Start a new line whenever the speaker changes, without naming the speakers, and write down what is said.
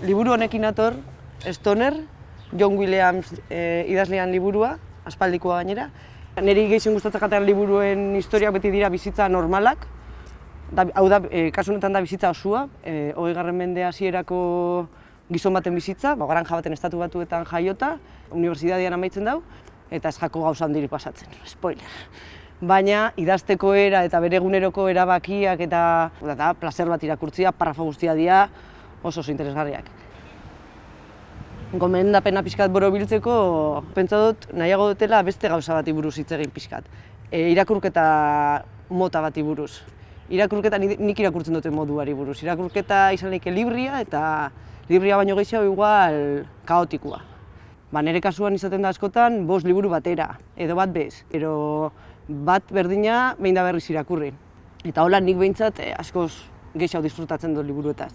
Liburu honekin nator, Stoner, John Williams idazlean liburua, aspaldikoa gainera. Neri gehien gustatzen jatean liburuen historiak beti dira bizitza normalak. Hau da, kasu honetan da bizitza osua, 20. mende hasierako gizon baten bizitza, granja baten Estatu Batuetan jaiota, unibertsitatean amaitzen dau, eta ez jako gauza handirik pasatzen, spoiler. Baina idazteko era eta bere eguneroko erabakiak eta plazer bat irakurtzia, parrafo guztia dira oso interesgarriak. Gomendapena pixkat borobiltzeko, pentsa dut nahiago dutela beste gauza bati buruz hitz egin pixkat. Irakurketa mota bati buruz. Irakurketa nik irakurtzen duten moduari buruz. Irakurketa izan lehike libria eta libria baino gehiago igual kaotikoa. Nire kasuan izaten da askotan 5 liburu batera, edo bat bez, ero bat berdina behin da berriz irakurri. Eta hola nik behintzat askoz gehiago disfrutatzen dut liburuetaz.